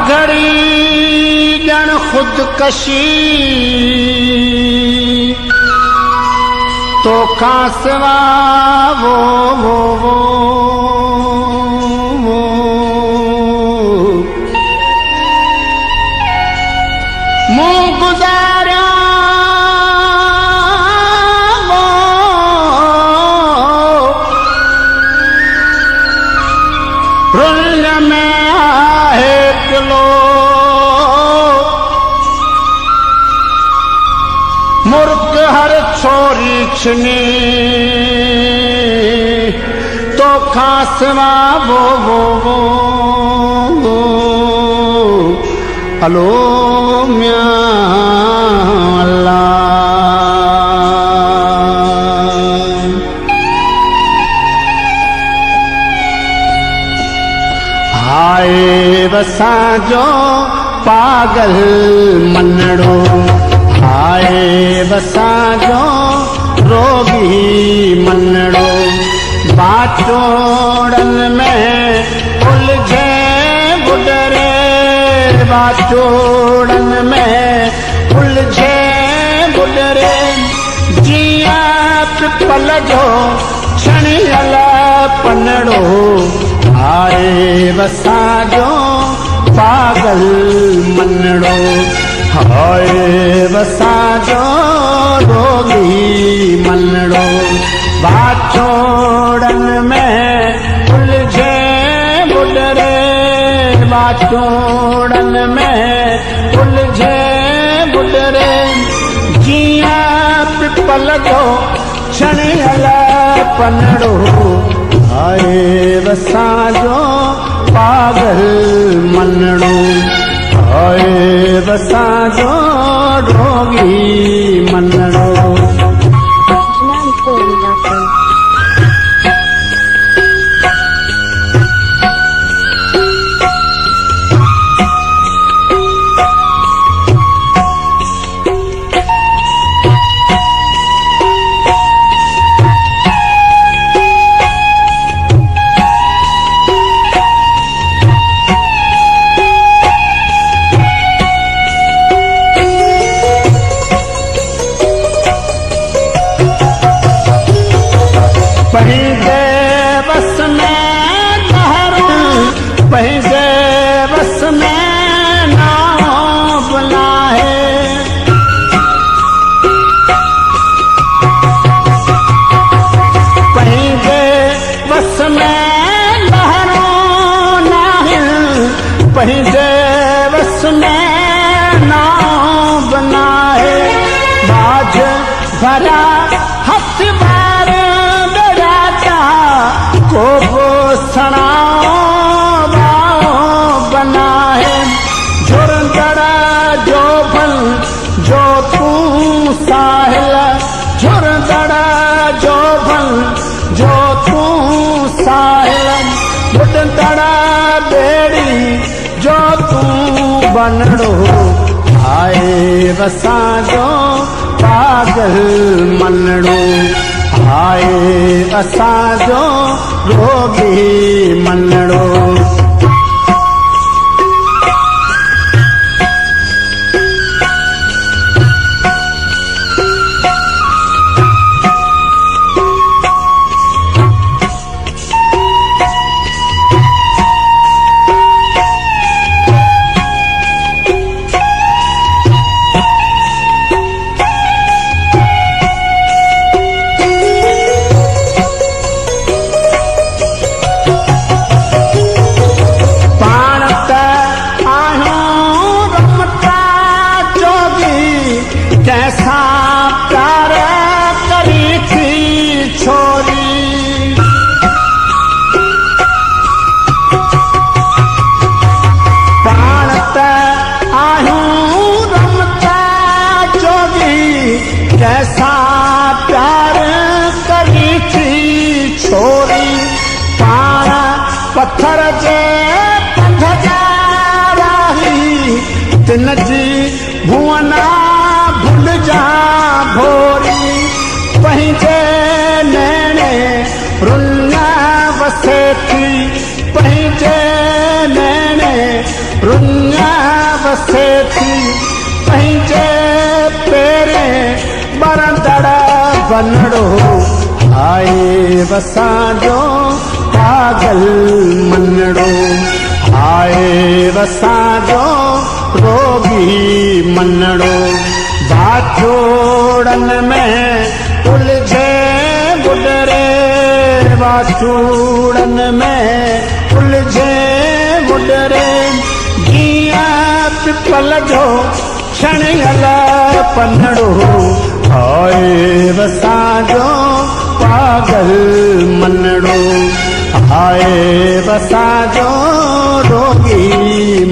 घड़ी जन खुदकशी तो का सिवा वो मुँह गुजारा रुल में आहे किलो मुर्ग हर छोरी छनी तो खासवा वो अलो म्या अल्लाह हाय बसा जो पागल मनड़ो हाय बसा जो रोगी मनड़ो बाचोड़न में उलझे बुडरे बाचोड़न में उलझे बुडरे जिया पिपल जो छणियल पनड़ो हाय बसा जो पागल मनड़ो हाय बसा जो रोगी मनड़ो बाचोड़न में उलझे बुडरे बाचोड़न में उलझे बुडरे जिया पिपल जो छणियल पनड़ो हाय बसा जो पागल मनड़ो हाय बसा जो रोगी मनड़ो पहिंजे बस में नहरू पहिंजे बस में नाव बुलाए पहिंजे बस में नहरू नाहिल पहिंजे बस में नाव बनाए बाज भरा हथ को वो सणाओ बनाए झुरंदड़ा जो भल जो तू साहिल झुरंदड़ा जो भल जो तू साहिल बुडंदड़ा बेड़ी जो तू बनड़ो हाय बसा जो पागल मनड़ो हाय असा जो रोगी मनड़ो कैसा प्यार करी थी छोरी प्राण ते आहूं रमता जोगी कैसा प्यार करी थी छोरी पाण पत्थर जे पंध जा राही तिन जी भुवना भूल जा भोरी पहिंजे नैणे रुन्ना वसे थी पहिंजे नैणे रुन्ना वसे थी पंहिंजे पेरे बरंदड़ बनड़ो आए वसाजो पागल मनड़ो आए वसाजो रोगी मनड़ो बाछोड़न में उलझे बुडरे बाछोड़न में उलझे बुडरे जिया पिपल जो क्षणियल पनड़ो आए वसाजो पागल मनड़ो आए वसाजो रोगी